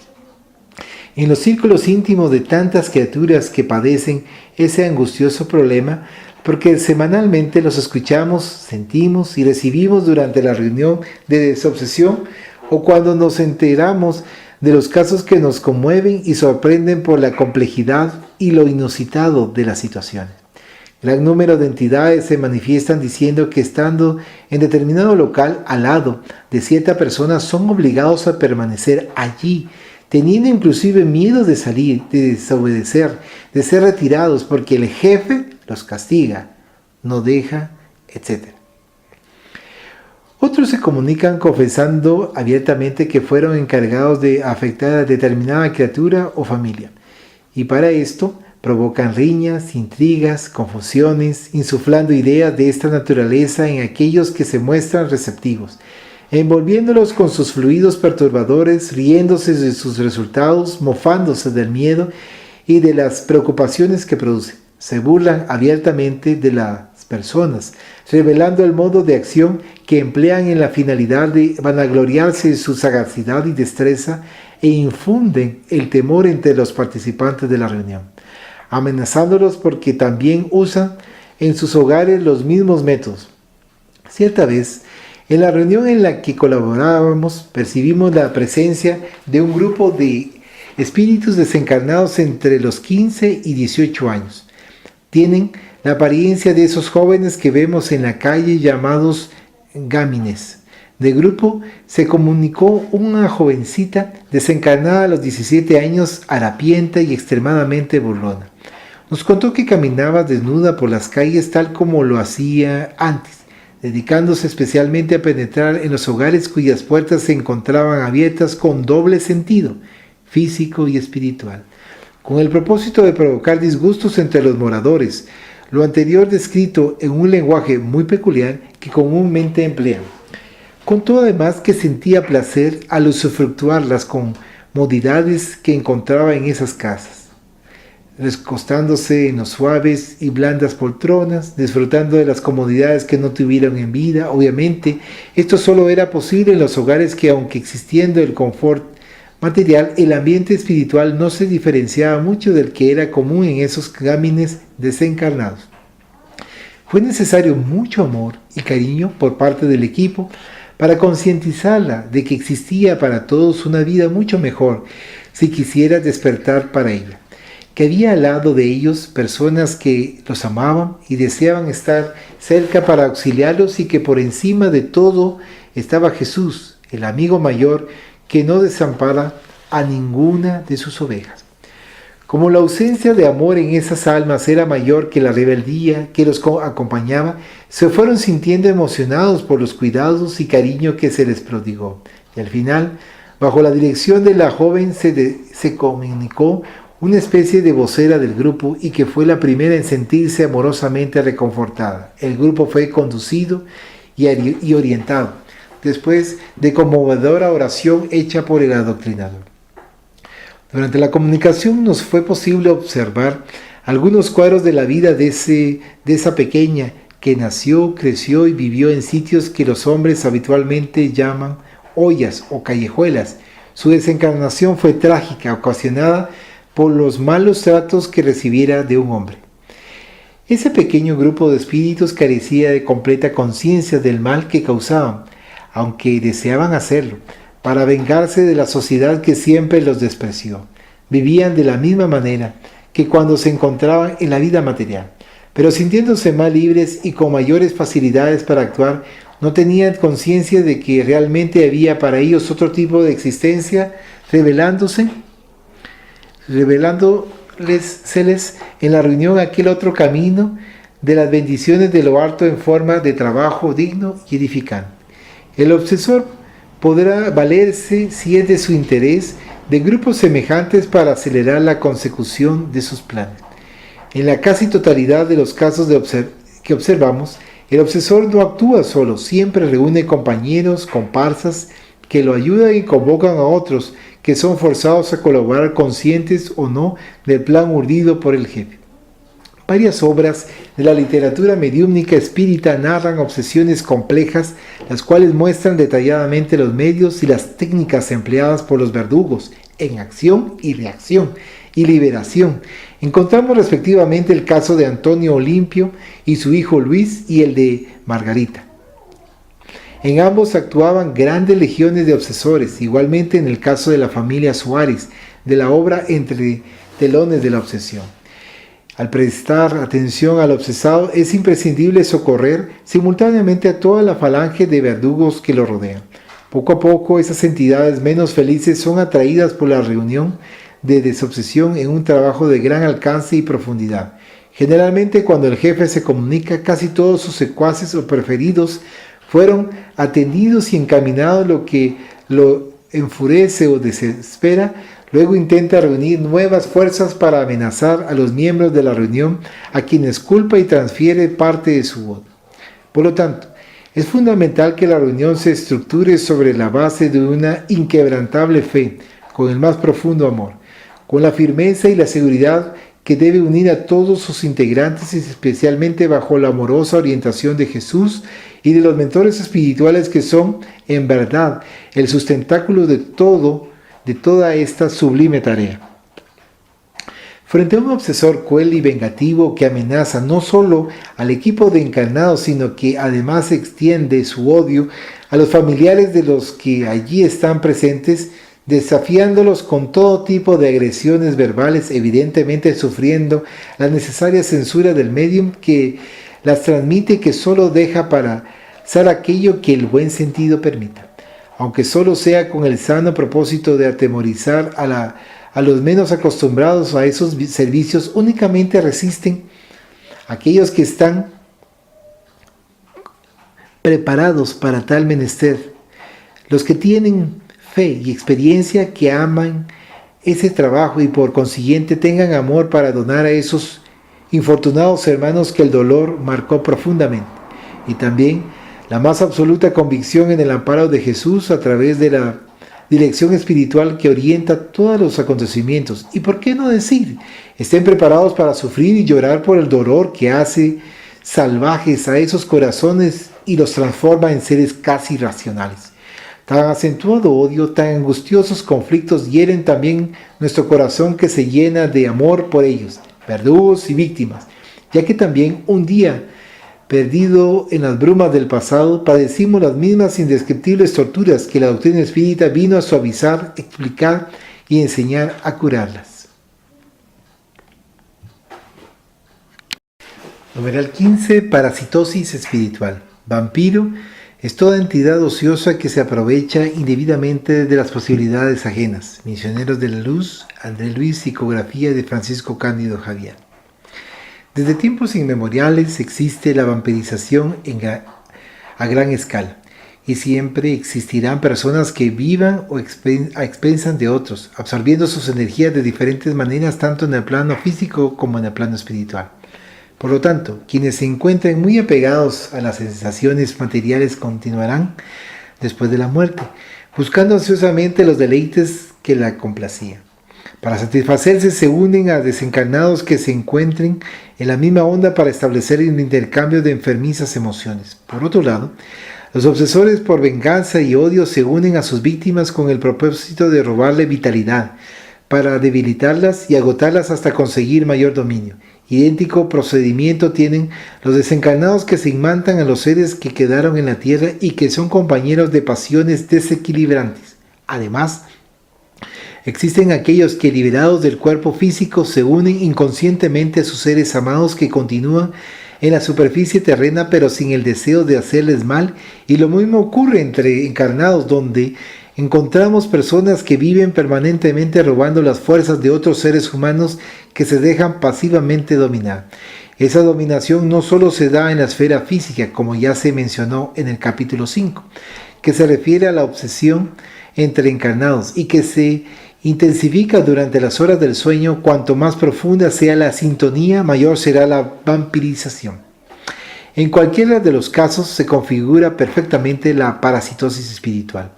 En los círculos íntimos de tantas criaturas que padecen ese angustioso problema, porque semanalmente los escuchamos, sentimos y recibimos durante la reunión de desobsesión o cuando nos enteramos de los casos que nos conmueven y sorprenden por la complejidad y lo inusitado de las situaciones. Gran número de entidades se manifiestan diciendo que estando en determinado local al lado de cierta persona son obligados a permanecer allí, teniendo inclusive miedo de salir, de desobedecer, de ser retirados porque el jefe los castiga, no deja, etc. Otros se comunican confesando abiertamente que fueron encargados de afectar a determinada criatura o familia, y para esto provocan riñas, intrigas, confusiones, insuflando ideas de esta naturaleza en aquellos que se muestran receptivos, envolviéndolos con sus fluidos perturbadores, riéndose de sus resultados, mofándose del miedo y de las preocupaciones que produce. Se burlan abiertamente de las personas, revelando el modo de acción que emplean en la finalidad de vanagloriarse de su sagacidad y destreza e infunden el temor entre los participantes de la reunión, amenazándolos porque también usan en sus hogares los mismos métodos. Cierta vez, en la reunión en la que colaborábamos, percibimos la presencia de un grupo de espíritus desencarnados entre los 15 y 18 años. Tienen la apariencia de esos jóvenes que vemos en la calle llamados gamines. Del grupo se comunicó una jovencita desencarnada a los 17 años, harapienta y extremadamente burlona. Nos contó que caminaba desnuda por las calles tal como lo hacía antes, dedicándose especialmente a penetrar en los hogares cuyas puertas se encontraban abiertas con doble sentido, físico y espiritual, con el propósito de provocar disgustos entre los moradores, lo anterior descrito en un lenguaje muy peculiar que comúnmente emplean. Contó además que sentía placer al usufructuar las comodidades que encontraba en esas casas, recostándose en los suaves y blandas poltronas, disfrutando de las comodidades que no tuvieron en vida. Obviamente, esto solo era posible en los hogares que, aunque existiendo el confort material, el ambiente espiritual no se diferenciaba mucho del que era común en esos gamines desencarnados. Fue necesario mucho amor y cariño por parte del equipo para concientizarla de que existía para todos una vida mucho mejor si quisiera despertar para ella, que había al lado de ellos personas que los amaban y deseaban estar cerca para auxiliarlos, y que por encima de todo estaba Jesús, el amigo mayor que no desampara a ninguna de sus ovejas. Como la ausencia de amor en esas almas era mayor que la rebeldía que los acompañaba, se fueron sintiendo emocionados por los cuidados y cariño que se les prodigó. Y al final, bajo la dirección de la joven, se comunicó una especie de vocera del grupo, y que fue la primera en sentirse amorosamente reconfortada. El grupo fue conducido y orientado, después de conmovedora oración hecha por el adoctrinador. Durante la comunicación nos fue posible observar algunos cuadros de la vida de esa pequeña que nació, creció y vivió en sitios que los hombres habitualmente llaman ollas o callejuelas. Su desencarnación fue trágica, ocasionada por los malos tratos que recibiera de un hombre. Ese pequeño grupo de espíritus carecía de completa conciencia del mal que causaban, aunque deseaban hacerlo, para vengarse de la sociedad que siempre los despreció. Vivían de la misma manera que cuando se encontraban en la vida material, pero sintiéndose más libres y con mayores facilidades para actuar, no tenían conciencia de que realmente había para ellos otro tipo de existencia revelándoseles en la reunión aquel otro camino de las bendiciones de lo alto en forma de trabajo digno y edificante. El obsesor podrá valerse, si es de su interés, de grupos semejantes para acelerar la consecución de sus planes. En la casi totalidad de los casos que observamos, el obsesor no actúa solo, siempre reúne compañeros, comparsas, que lo ayudan y convocan a otros que son forzados a colaborar conscientes o no del plan urdido por el jefe. Varias obras de la literatura mediúmnica espírita narran obsesiones complejas, las cuales muestran detalladamente los medios y las técnicas empleadas por los verdugos en acción y reacción y liberación. Encontramos respectivamente el caso de Antonio Olimpio y su hijo Luis y el de Margarita. En ambos actuaban grandes legiones de obsesores, igualmente en el caso de la familia Suárez, de la obra Entre telones de la obsesión. Al prestar atención al obsesado es imprescindible socorrer simultáneamente a toda la falange de verdugos que lo rodean. Poco a poco esas entidades menos felices son atraídas por la reunión de desobsesión en un trabajo de gran alcance y profundidad. Generalmente cuando el jefe se comunica, casi todos sus secuaces o preferidos fueron atendidos y encaminados, lo que lo enfurece o desespera. Luego intenta reunir nuevas fuerzas para amenazar a los miembros de la reunión, a quienes culpa y transfiere parte de su voto. Por lo tanto, es fundamental que la reunión se estructure sobre la base de una inquebrantable fe, con el más profundo amor, con la firmeza y la seguridad que debe unir a todos sus integrantes, y especialmente bajo la amorosa orientación de Jesús y de los mentores espirituales que son, en verdad, el sustentáculo de toda esta sublime tarea. Frente a un obsesor cruel y vengativo que amenaza no solo al equipo de encarnados, sino que además extiende su odio a los familiares de los que allí están presentes, desafiándolos con todo tipo de agresiones verbales, evidentemente sufriendo la necesaria censura del medium que las transmite, que solo deja para ser aquello que el buen sentido permita, aunque solo sea con el sano propósito de atemorizar a los menos acostumbrados a esos servicios. Únicamente resisten aquellos que están preparados para tal menester, los que tienen fe y experiencia, que aman ese trabajo y por consiguiente tengan amor para donar a esos infortunados hermanos que el dolor marcó profundamente, y también la más absoluta convicción en el amparo de Jesús a través de la dirección espiritual que orienta todos los acontecimientos. Y por qué no decir, estén preparados para sufrir y llorar por el dolor que hace salvajes a esos corazones y los transforma en seres casi racionales. Tan acentuado odio, tan angustiosos conflictos hieren también nuestro corazón, que se llena de amor por ellos, verdugos y víctimas, ya que también un día, perdido en las brumas del pasado, padecimos las mismas indescriptibles torturas que la doctrina espírita vino a suavizar, explicar y enseñar a curarlas. Numeral 15. Parasitosis espiritual. Vampiro es toda entidad ociosa que se aprovecha indebidamente de las posibilidades ajenas. Misioneros de la Luz, André Luis, psicografía de Francisco Cándido Javier. Desde tiempos inmemoriales existe la vampirización a gran escala, y siempre existirán personas que vivan a expensas de otros, absorbiendo sus energías de diferentes maneras, tanto en el plano físico como en el plano espiritual. Por lo tanto, quienes se encuentren muy apegados a las sensaciones materiales continuarán después de la muerte, buscando ansiosamente los deleites que la complacían. Para satisfacerse se unen a desencarnados que se encuentren en la misma onda para establecer un intercambio de enfermizas emociones. Por otro lado, los obsesores por venganza y odio se unen a sus víctimas con el propósito de robarle vitalidad, para debilitarlas y agotarlas hasta conseguir mayor dominio. Idéntico procedimiento tienen los desencarnados que se imantan a los seres que quedaron en la tierra y que son compañeros de pasiones desequilibrantes. Además, existen aquellos que, liberados del cuerpo físico, se unen inconscientemente a sus seres amados que continúan en la superficie terrena pero sin el deseo de hacerles mal, y lo mismo ocurre entre encarnados, donde encontramos personas que viven permanentemente robando las fuerzas de otros seres humanos que se dejan pasivamente dominar. Esa dominación no solo se da en la esfera física, como ya se mencionó en el capítulo 5, que se refiere a la obsesión entre encarnados y que se intensifica durante las horas del sueño. Cuanto más profunda sea la sintonía, mayor será la vampirización. En cualquiera de los casos se configura perfectamente la parasitosis espiritual.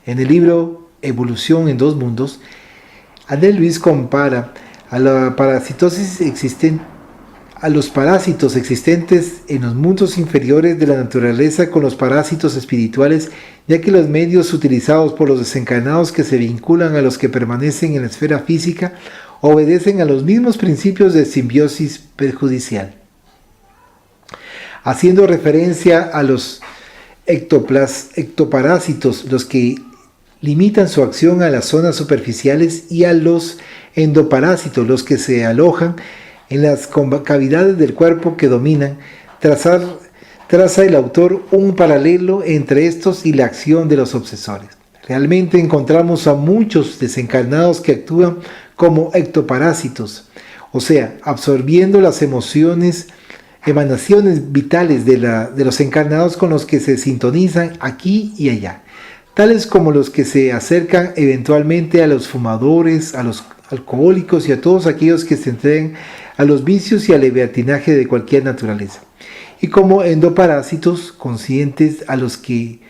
En el libro Evolución en dos mundos, André Luis compara a la parasitosis existente, a los parásitos existentes en los mundos inferiores de la naturaleza con los parásitos espirituales, ya que los medios utilizados por los desencarnados que se vinculan a los que permanecen en la esfera física obedecen a los mismos principios de simbiosis perjudicial. Haciendo referencia a los ectoparásitos, los que limitan su acción a las zonas superficiales, y a los endoparásitos, los que se alojan en las cavidades del cuerpo que dominan, traza el autor un paralelo entre estos y la acción de los obsesores. Realmente encontramos a muchos desencarnados que actúan como ectoparásitos, o sea, absorbiendo las emanaciones vitales de los encarnados con los que se sintonizan aquí y allá, tales como los que se acercan eventualmente a los fumadores, a los alcohólicos y a todos aquellos que se entregan a los vicios y al libertinaje de cualquier naturaleza, y como endoparásitos conscientes a los que,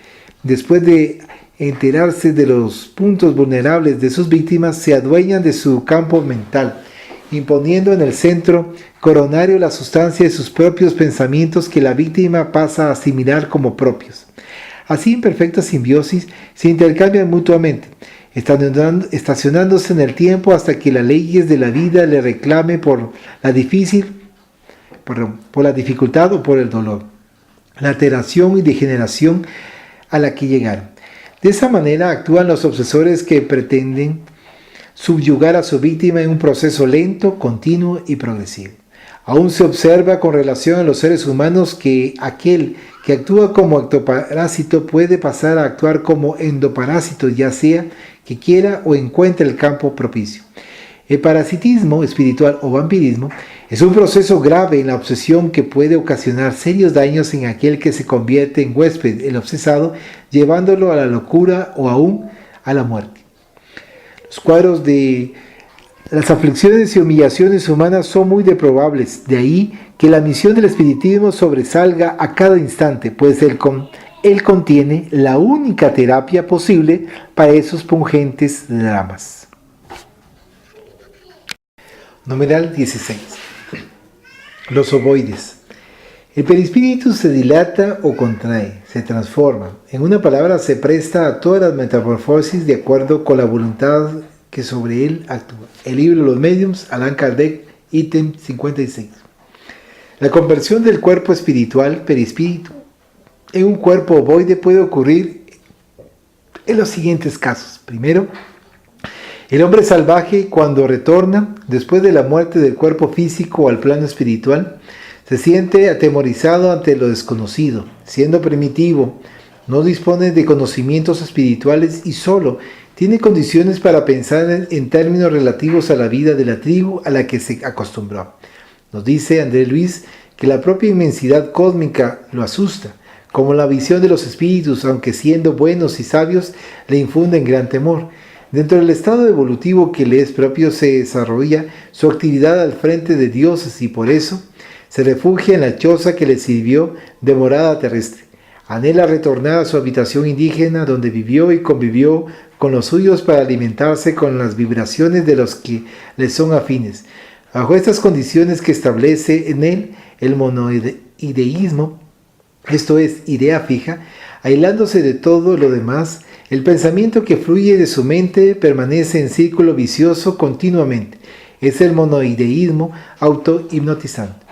después de enterarse de los puntos vulnerables de sus víctimas, se adueñan de su campo mental, imponiendo en el centro coronario la sustancia de sus propios pensamientos que la víctima pasa a asimilar como propios. Así, en perfecta simbiosis, se intercambian mutuamente, estacionándose en el tiempo hasta que las leyes de la vida le reclame por la dificultad o por el dolor, la alteración y degeneración a la que llegaron. De esa manera actúan los obsesores que pretenden subyugar a su víctima en un proceso lento, continuo y progresivo. Aún se observa con relación a los seres humanos que aquel que actúa como ectoparásito puede pasar a actuar como endoparásito, ya sea que quiera o encuentre el campo propicio. El parasitismo espiritual o vampirismo es un proceso grave en la obsesión que puede ocasionar serios daños en aquel que se convierte en huésped, el obsesado, llevándolo a la locura o aún a la muerte. Los cuadros de las aflicciones y humillaciones humanas son muy deprobables, de ahí que la misión del espiritismo sobresalga a cada instante, pues él contiene la única terapia posible para esos pungentes dramas. Numeral 16. Los ovoides. El perispíritu se dilata o contrae, se transforma. En una palabra, se presta a todas las metamorfosis de acuerdo con la voluntad que sobre él actúa. El libro Los Mediums, Allan Kardec, ítem 56. La conversión del cuerpo espiritual, perispíritu, en un cuerpo ovoide puede ocurrir en los siguientes casos. Primero, el hombre salvaje, cuando retorna después de la muerte del cuerpo físico al plano espiritual, se siente atemorizado ante lo desconocido. Siendo primitivo, no dispone de conocimientos espirituales y solo tiene condiciones para pensar en términos relativos a la vida de la tribu a la que se acostumbró. Nos dice André Luis que la propia inmensidad cósmica lo asusta, como la visión de los espíritus, aunque siendo buenos y sabios, le infunden gran temor. Dentro del estado evolutivo que le es propio se desarrolla su actividad al frente de dioses y por eso se refugia en la choza que le sirvió de morada terrestre. Anhela retornar a su habitación indígena donde vivió y convivió con los suyos para alimentarse con las vibraciones de los que le son afines. Bajo estas condiciones que establece en él el monoideísmo, esto es, idea fija, aislándose de todo lo demás, el pensamiento que fluye de su mente permanece en círculo vicioso continuamente. Es el monoideísmo autohipnotizante.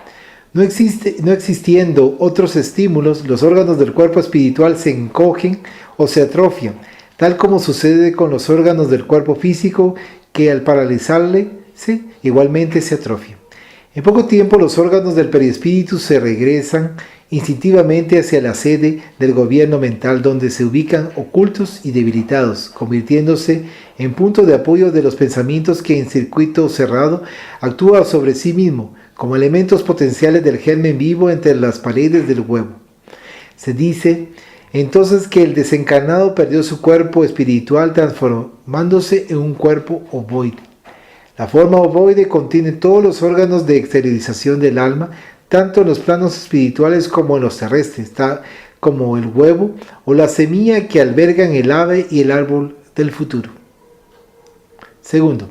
No existiendo otros estímulos, los órganos del cuerpo espiritual se encogen o se atrofian, tal como sucede con los órganos del cuerpo físico que al paralizarle, igualmente se atrofian. En poco tiempo los órganos del perispíritu se regresan instintivamente hacia la sede del gobierno mental donde se ubican ocultos y debilitados, convirtiéndose en punto de apoyo de los pensamientos que en circuito cerrado actúan sobre sí mismo, como elementos potenciales del germen vivo entre las paredes del huevo. Se dice entonces que el desencarnado perdió su cuerpo espiritual transformándose en un cuerpo ovoide. La forma ovoide contiene todos los órganos de exteriorización del alma, tanto en los planos espirituales como en los terrestres, como el huevo o la semilla que albergan el ave y el árbol del futuro. Segundo,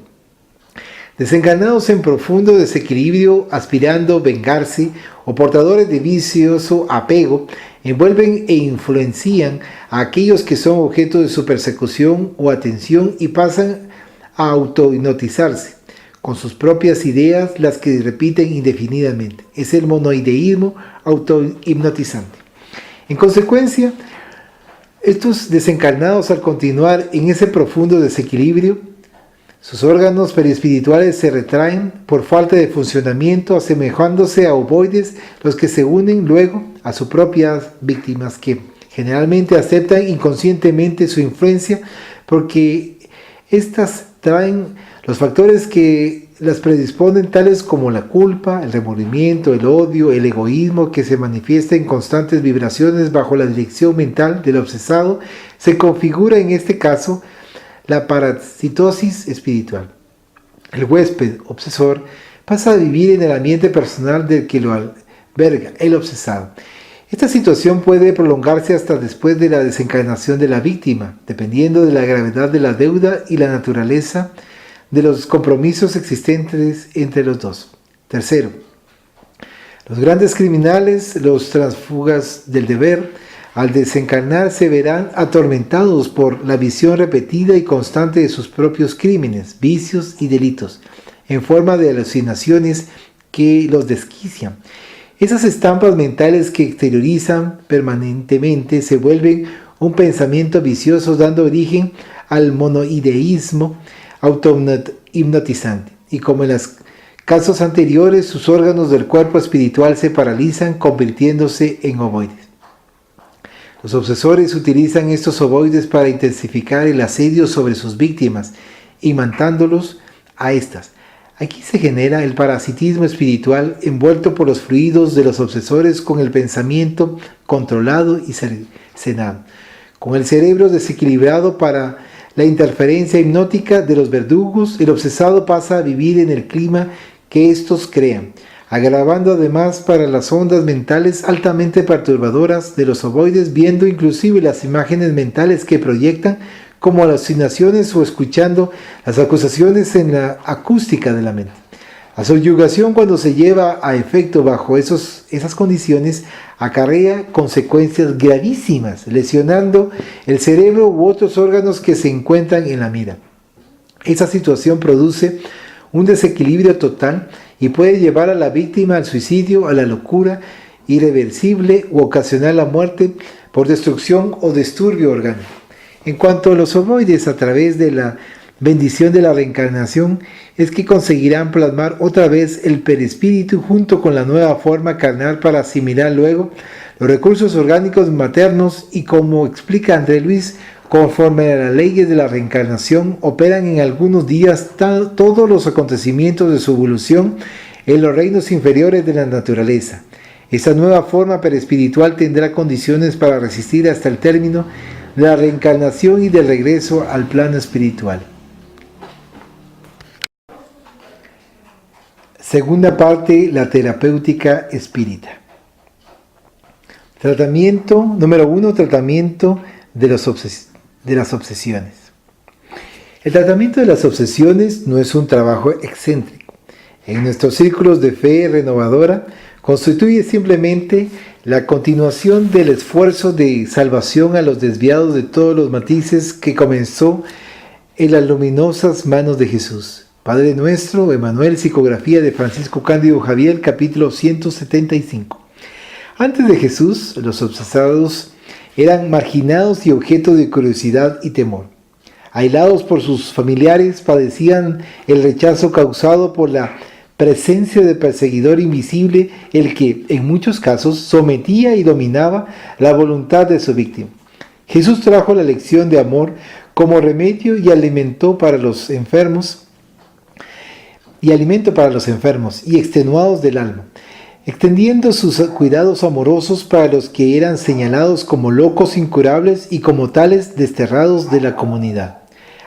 desencarnados en profundo desequilibrio, aspirando vengarse o portadores de vicioso apego, envuelven e influencian a aquellos que son objeto de su persecución o atención y pasan a autohipnotizarse con sus propias ideas, las que repiten indefinidamente. Es el monoideísmo autohipnotizante. En consecuencia, estos desencarnados, al continuar en ese profundo desequilibrio, sus órganos perispirituales se retraen por falta de funcionamiento, asemejándose a ovoides, los que se unen luego a sus propias víctimas, que generalmente aceptan inconscientemente su influencia, porque éstas traen los factores que las predisponen, tales como la culpa, el remordimiento, el odio, el egoísmo, que se manifiesta en constantes vibraciones bajo la dirección mental del obsesado. Se configura en este caso la parasitosis espiritual. El huésped obsesor pasa a vivir en el ambiente personal del que lo alberga, el obsesado. Esta situación puede prolongarse hasta después de la desencarnación de la víctima, dependiendo de la gravedad de la deuda y la naturaleza de los compromisos existentes entre los dos. Tercero, los grandes criminales, los transfugas del deber, al desencarnar se verán atormentados por la visión repetida y constante de sus propios crímenes, vicios y delitos, en forma de alucinaciones que los desquician. Esas estampas mentales que exteriorizan permanentemente se vuelven un pensamiento vicioso, dando origen al monoideísmo autohipnotizante. Y como en los casos anteriores, sus órganos del cuerpo espiritual se paralizan, convirtiéndose en ovoides. Los obsesores utilizan estos ovoides para intensificar el asedio sobre sus víctimas, imantándolos a estas. Aquí se genera el parasitismo espiritual envuelto por los fluidos de los obsesores con el pensamiento controlado y cercenado, con el cerebro desequilibrado para la interferencia hipnótica de los verdugos. El obsesado pasa a vivir en el clima que estos crean, agravando además para las ondas mentales altamente perturbadoras de los ovoides, viendo inclusive las imágenes mentales que proyectan como alucinaciones o escuchando las acusaciones en la acústica de la mente. La subyugación, cuando se lleva a efecto bajo esas condiciones, acarrea consecuencias gravísimas, lesionando el cerebro u otros órganos que se encuentran en la mira. Esa situación produce un desequilibrio total y puede llevar a la víctima al suicidio, a la locura irreversible o ocasionar la muerte por destrucción o disturbio orgánico. En cuanto a los ovoides, a través de la bendición de la reencarnación, es que conseguirán plasmar otra vez el perispíritu junto con la nueva forma carnal para asimilar luego los recursos orgánicos maternos y, como explica André Luis, conforme a las leyes de la reencarnación, operan en algunos días todos los acontecimientos de su evolución en los reinos inferiores de la naturaleza. Esta nueva forma perispiritual tendrá condiciones para resistir hasta el término de la reencarnación y del regreso al plano espiritual. Segunda parte, la terapéutica espírita. Tratamiento número 1, tratamiento de las obsesiones. El tratamiento de las obsesiones no es un trabajo excéntrico. En nuestros círculos de fe renovadora, constituye simplemente la continuación del esfuerzo de salvación a los desviados de todos los matices que comenzó en las luminosas manos de Jesús. Padre Nuestro, Emanuel, psicografía de Francisco Cándido Javier, capítulo 175. Antes de Jesús, los obsesados eran marginados y objeto de curiosidad y temor. Aislados por sus familiares, padecían el rechazo causado por la presencia de perseguidor invisible, el que, en muchos casos, sometía y dominaba la voluntad de su víctima. Jesús trajo la lección de amor como remedio y alimento para los enfermos y extenuados del alma, extendiendo sus cuidados amorosos para los que eran señalados como locos incurables y como tales desterrados de la comunidad.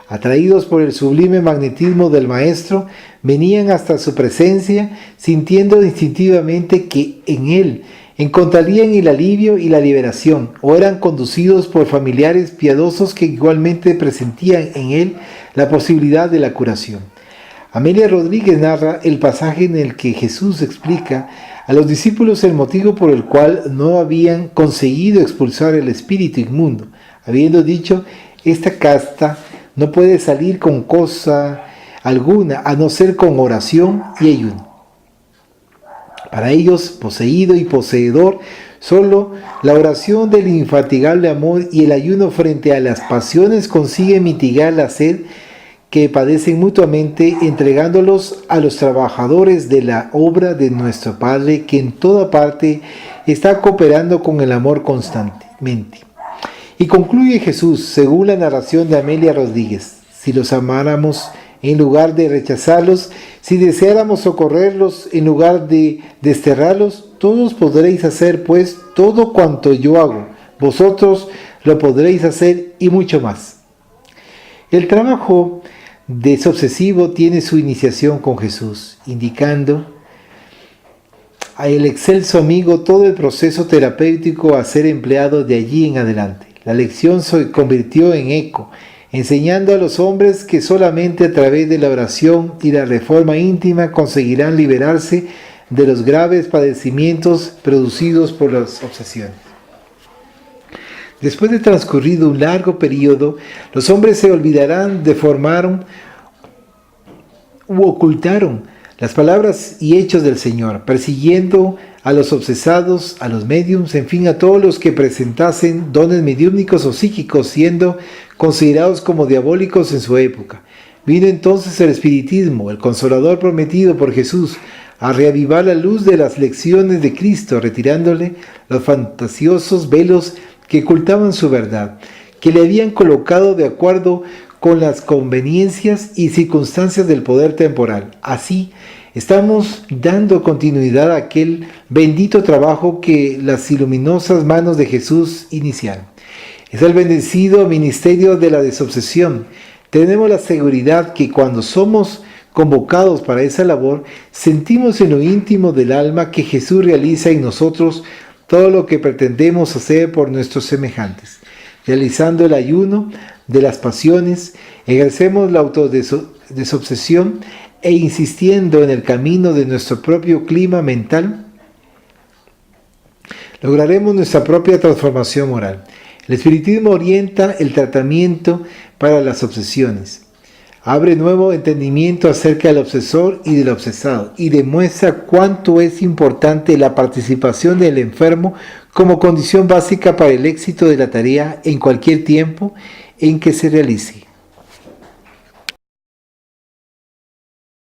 Atraídos por el sublime magnetismo del Maestro, venían hasta su presencia, sintiendo instintivamente que en él encontrarían el alivio y la liberación, o eran conducidos por familiares piadosos que igualmente presentían en él la posibilidad de la curación. Amelia Rodríguez narra el pasaje en el que Jesús explica a los discípulos el motivo por el cual no habían conseguido expulsar el espíritu inmundo, habiendo dicho: esta casta no puede salir con cosa alguna, a no ser con oración y ayuno. Para ellos, poseído y poseedor, solo la oración del infatigable amor y el ayuno frente a las pasiones consigue mitigar la sed que padecen mutuamente, entregándolos a los trabajadores de la obra de nuestro Padre, que en toda parte está cooperando con el amor constantemente. Y concluye Jesús, según la narración de Amelia Rodríguez: si los amáramos en lugar de rechazarlos, si deseáramos socorrerlos en lugar de desterrarlos, todos podréis hacer pues todo cuanto yo hago, vosotros lo podréis hacer y mucho más. El trabajo desobsesivo tiene su iniciación con Jesús, indicando al excelso amigo todo el proceso terapéutico a ser empleado de allí en adelante. La lección se convirtió en eco, enseñando a los hombres que solamente a través de la oración y la reforma íntima conseguirán liberarse de los graves padecimientos producidos por las obsesiones. Después de transcurrido un largo periodo, los hombres se olvidarán, deformaron u ocultaron las palabras y hechos del Señor, persiguiendo a los obsesados, a los médiums, en fin, a todos los que presentasen dones mediúmnicos o psíquicos, siendo considerados como diabólicos en su época. Vino entonces el espiritismo, el consolador prometido por Jesús, a reavivar la luz de las lecciones de Cristo, retirándole los fantasiosos velos que ocultaban su verdad, que le habían colocado de acuerdo con las conveniencias y circunstancias del poder temporal. Así, estamos dando continuidad a aquel bendito trabajo que las iluminosas manos de Jesús iniciaron. Es el bendecido ministerio de la desobsesión. Tenemos la seguridad que cuando somos convocados para esa labor, sentimos en lo íntimo del alma que Jesús realiza en nosotros todo lo que pretendemos hacer por nuestros semejantes. Realizando el ayuno de las pasiones, ejercemos la autodesobsesión e insistiendo en el camino de nuestro propio clima mental, lograremos nuestra propia transformación moral. El espiritismo orienta el tratamiento para las obsesiones, abre nuevo entendimiento acerca del obsesor y del obsesado y demuestra cuánto es importante la participación del enfermo como condición básica para el éxito de la tarea en cualquier tiempo en que se realice.